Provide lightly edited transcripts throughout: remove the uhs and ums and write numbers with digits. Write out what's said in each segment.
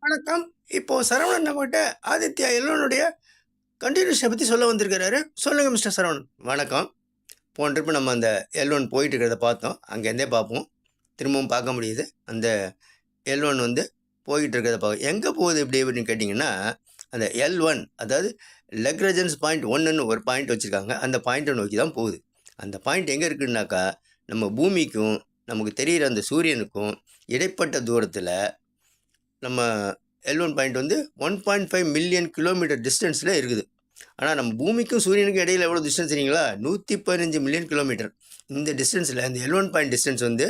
வணக்கம். இப்போ சரவணன் நம்மகிட்ட ஆதித்யா எல்லோனுடைய கன்டினியூஷனை பற்றி சொல்ல வந்திருக்கிறாரு. சொல்லுங்க மிஸ்டர் சரவணன். வணக்கம். போன ட்ரிப்பு நம்ம அந்த எல்1 போயிட்டு இருக்கிறத பார்த்தோம். அங்கேருந்தே பார்ப்போம். திரும்பவும் பார்க்க முடியுது. அந்த எல்1 வந்து போயிட்டு இருக்கிறத பார்க்க எங்கே போகுது இப்படி அப்படின்னு கேட்டிங்கன்னா, அந்த எல்1 அதாவது லக்ரஜன்ஸ் பாயிண்ட் 1ன்னு ஒரு பாயிண்ட் வச்சுருக்காங்க. அந்த பாயிண்ட்டை நோக்கி தான் போகுது. அந்த பாயிண்ட் எங்கே இருக்குன்னாக்கா, நம்ம பூமிக்கும் நமக்கு தெரிகிற அந்த சூரியனுக்கும் இடைப்பட்ட தூரத்தில் நம்ம எல்1 பாயிண்ட் வந்து 1.5 மில்லியன் கிலோமீட்டர் டிஸ்டன்ஸில் இருக்குது. ஆனால் நம்ம பூமிக்கும் சூரியனுக்கும் இடையில் எவ்வளோ டிஸ்டன்ஸ் தெரியுங்களா? 115 மில்லியன் கிலோமீட்டர். இந்த டிஸ்டன்ஸில் அந்த எல்1 பாயிண்ட் டிஸ்டன்ஸ் வந்து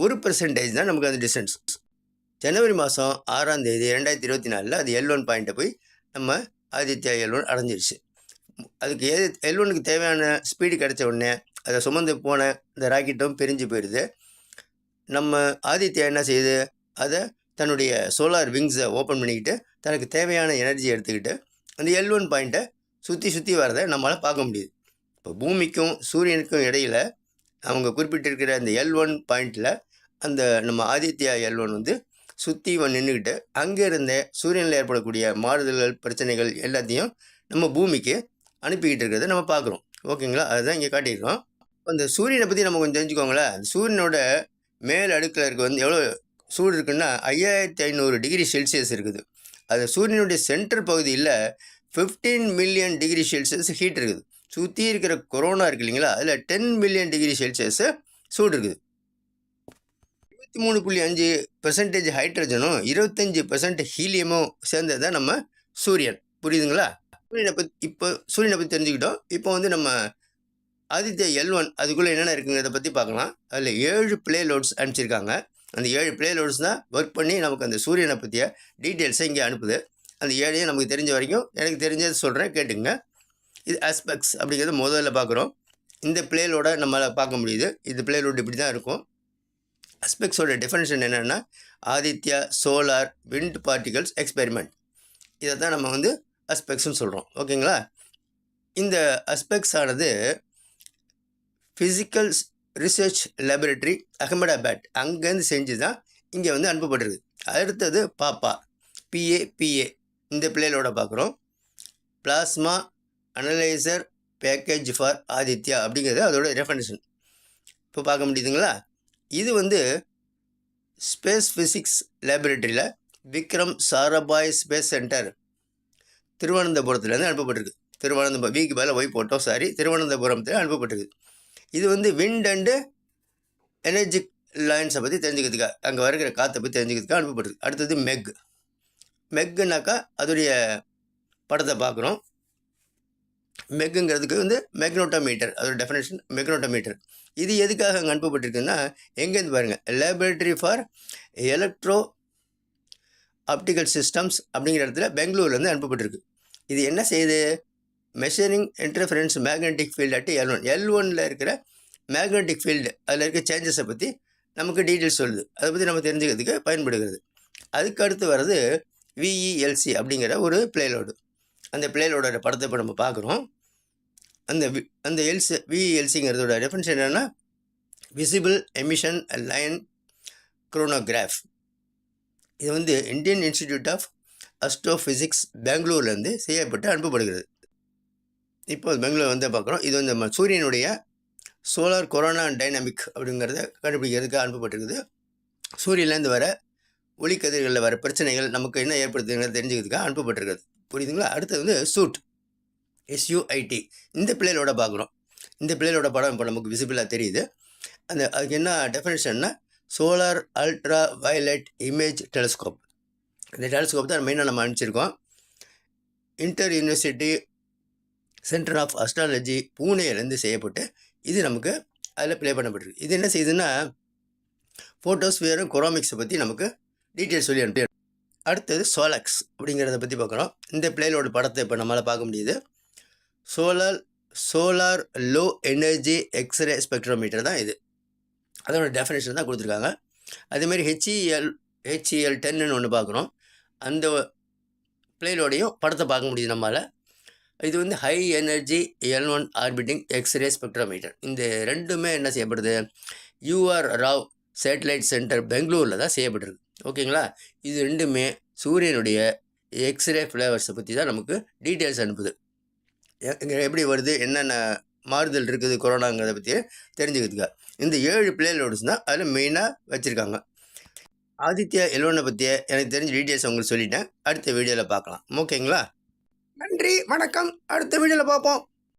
1% தான் நமக்கு அந்த டிஸ்டன்ஸ். ஜனவரி மாதம் 6ஆம் தேதி 2024 அது எல்1 பாயிண்ட்டை போய் நம்ம ஆதித்யா எல்1 அடைஞ்சிருச்சு. அதுக்கு எல்1க்கு தேவையான ஸ்பீடு கிடைச்ச உடனே அதை சுமந்து போன இந்த ராக்கெட்டும் பிரிஞ்சு போயிடுது. நம்ம ஆதித்யா என்ன செய்யுது, அதை தன்னுடைய சோலார் விங்ஸை ஓப்பன் பண்ணிக்கிட்டு தனக்கு தேவையான எனர்ஜி எடுத்துக்கிட்டு அந்த எல்1 பாயிண்ட்டை சுற்றி வரதை நம்மளால் பார்க்க முடியுது. இப்போ பூமிக்கும் சூரியனுக்கும் இடையில் அவங்க குறிப்பிட்டிருக்கிற அந்த எல்1 பாயிண்டில் அந்த நம்ம ஆதித்யா எல்1 வந்து சுற்றி நின்றுக்கிட்டு அங்கே இருந்த சூரியனில் ஏற்படக்கூடிய மாறுதல்கள் பிரச்சனைகள் எல்லாத்தையும் நம்ம பூமிக்கு அனுப்பிக்கிட்டு இருக்கிறத நம்ம பார்க்குறோம். ஓகேங்களா? அதுதான் இங்கே காட்டியிருக்கோம். அந்த சூரியனை பற்றி நம்ம கொஞ்சம் தெரிஞ்சுக்கோங்களேன். அந்த சூரியனோட மேல் அடுக்கில் இருக்க வந்து எவ்வளோ சூடு இருக்குன்னா 5500 டிகிரி செல்சியஸ் இருக்குது. அது சூரியனுடைய சென்டர் பகுதியில் 15 மில்லியன் டிகிரி செல்சியஸ் ஹீட் இருக்குது. சுற்றி இருக்கிற கொரோனா இருக்குது இல்லைங்களா, அதில் 10 மில்லியன் டிகிரி செல்சியஸ் சூடு இருக்குது. 23.5% ஹைட்ரஜனும் 25% ஹீலியமும் சேர்ந்தது தான் நம்ம சூரியன். புரியுதுங்களா? சூரியனை பற்றி தெரிஞ்சுக்கிட்டோம். இப்போ வந்து நம்ம ஆதித்யா எல்1 அதுக்குள்ளே என்னென்ன இருக்குங்கிறத பற்றி பார்க்கலாம். அதில் 7 பிளே லோட்ஸ் அனுப்பிச்சிருக்காங்க. அந்த 7 பிளே லோட்ஸ் தான் ஒர்க் பண்ணி நமக்கு அந்த சூரியனை பற்றிய டீட்டெயில்ஸை இங்கே அனுப்புது. அந்த 7ஐயும் நமக்கு தெரிஞ்ச வரைக்கும் எனக்கு தெரிஞ்சது சொல்கிறேன், கேட்டுங்க. இது ஆஸ்பெக்ட்ஸ் அப்படிங்கிறத முதல்ல பார்க்குறோம். இந்த பிளே லோடை நம்மளால் பார்க்க முடியுது. இது பிளே லோடு இப்படி தான் இருக்கும். ஆஸ்பெக்ட்ஸோட டெஃபினேஷன் என்னென்னா, Aditya solar wind particles experiment. இதை தான் நம்ம வந்து ஆஸ்பெக்ட்ஸ்னு சொல்கிறோம். ஓகேங்களா? இந்த ஆஸ்பெக்ட்ஸ் ஆனது ஃபிசிக்கல் ரிசர்ச் லேபரேட்டரி அகமதாபாத் அங்கேருந்து செஞ்சு தான் இங்கே வந்து அனுப்பப்பட்டிருக்கு. அடுத்தது பிஏ இந்த பிளேலோட பார்க்குறோம். Plasma analyser package for Aditya அப்படிங்கிறது அதோட டெஃபினிஷன் இப்போ பார்க்க முடியுதுங்களா? இது வந்து ஸ்பேஸ் ஃபிசிக்ஸ் லேபரேட்டரியில் விக்ரம் சாராபாய் ஸ்பேஸ் சென்டர் திருவனந்தபுரத்துலேருந்து அனுப்பப்பட்டிருக்கு. வீக்கு மேலே ஒய் போட்டோம், திருவனந்தபுரத்தில் அனுப்பப்பட்டிருக்கு. இது வந்து விண்ட் அண்டு எனர்ஜி லைன்ஸை பற்றி தெரிஞ்சுக்கிறதுக்காக, அங்கே வருகிற காற்றை பற்றி தெரிஞ்சுக்கிறதுக்காக அனுப்பப்பட்டிருக்கு. அடுத்தது மெக்குனாக்கா அதோடைய படத்தை பார்க்குறோம். மெக்குங்கிறதுக்கு வந்து மெக்னோட்டோமீட்டர், அதோட டெஃபினேஷன் மெக்னோட்டோமீட்டர். இது எதுக்காக அங்கே அனுப்பப்பட்டிருக்குன்னா, எங்கேருந்து பாருங்கள், laboratory for electro optical systems அப்படிங்கிற இடத்துல பெங்களூர்லேருந்து அனுப்பப்பட்டிருக்கு. இது என்ன செய்யுது, measuring interference magnetic field at எல்1ல் இருக்கிற மேக்னெட்டிக் ஃபீல்டு அதில் இருக்க சேஞ்சஸை பற்றி நமக்கு டீட்டெயில்ஸ் சொல்லுது. அதை பற்றி நம்ம தெரிஞ்சுக்கிறதுக்கு பயன்படுகிறது. அதுக்கு அடுத்து வர்றது விஇஎல்சி அப்படிங்கிற ஒரு பிளேலோடு. அந்த பிளேலோட படத்தை இப்போ நம்ம பார்க்குறோம். அந்த விஇஎல்சிங்கிறதோட டெஃபினிஷன் என்னென்னா, விசிபிள் எமிஷன் லைன் குரோனோகிராஃப். இது வந்து இந்தியன் இன்ஸ்டிடியூட் ஆஃப் அஸ்ட்ரோஃபிசிக்ஸ் பெங்களூர்லேருந்து செய்யப்பட்டு அனுப்பப்படுகிறது. இப்போ பெங்களூர் வந்து பார்க்குறோம். இது வந்து நம்ம சூரியனுடைய சோலார் கொரோனா டைனாமிக் அப்படிங்கிறத கண்டுபிடிக்கிறதுக்கு அனுப்பப்பட்டிருக்குது. சூரியன்லேருந்து வர ஒளிக்கதிர்களில் வர பிரச்சனைகள் நமக்கு என்ன ஏற்படுத்துங்கிறத தெரிஞ்சுக்கிறதுக்காக அனுப்பப்பட்டிருக்குது. புரியுதுங்களா? அடுத்தது வந்து SUIT இந்த பிளேலோட பார்க்குறோம். இந்த பிளேலோட படம் இப்போ நமக்கு விசிபிளாக தெரியுது. அதுக்கு என்ன டெஃபினேஷன்னா, solar ultraviolet image telescope. இந்த டெலஸ்கோப் தான் மெயினாக நம்ம அனுப்பிச்சிருக்கோம். Inter university centre of astrology பூனேலேருந்து செய்யப்பட்டு இது நமக்கு அதில் ப்ளே பண்ணப்பட்டிருக்கு. இது என்ன செய்யுதுன்னா, ஃபோட்டோஸ்பியரும் கொரோமிக்ஸை பற்றி நமக்கு டீட்டெயில்ஸ் சொல்லி அனுப்பி. அடுத்தது சோலக்ஸ் அப்படிங்கிறத பற்றி பார்க்குறோம். இந்த பிளேலோட படத்தை இப்போ நம்மளால் பார்க்க முடியுது. Solar low energy X ray spectrometer தான் இது. அதோட டெஃபினேஷன் தான் கொடுத்துருக்காங்க. அதேமாதிரி HEL10ன்னு ஒன்று பார்க்குறோம். அந்த பிளேலோடையும் படத்தை பார்க்க முடியுது நம்மளால். இது வந்து high energy L1 orbiting X ray spectrometer. இந்த ரெண்டுமே என்ன செய்யப்படுது, UR ராவ் சேட்டலைட் சென்டர் பெங்களூரில் தான் செய்யப்பட்டிருக்கு. ஓகேங்களா? இது ரெண்டுமே சூரியனுடைய எக்ஸ்ரே ஃப்ளேவர்ஸை பற்றி தான் நமக்கு டீட்டெயில்ஸ் அனுப்புது. இங்கே எப்படி வருது, என்னென்ன மாறுதல் இருக்குது கொரோனாங்கிறத பற்றி தெரிஞ்சுக்கிறதுக்காக இந்த 7 ப்ளே லோட்ஸ் தான் அதில் மெயினாக வச்சுருக்காங்க. ஆதித்யா எல்லோனை பற்றிய எனக்கு தெரிஞ்ச டீட்டெயில்ஸ் உங்களுக்கு சொல்லிட்டேன். அடுத்த வீடியோவில் பார்க்கலாம். ஓகேங்களா? நன்றி, வணக்கம். அடுத்த வீடியோவில் பார்ப்போம்.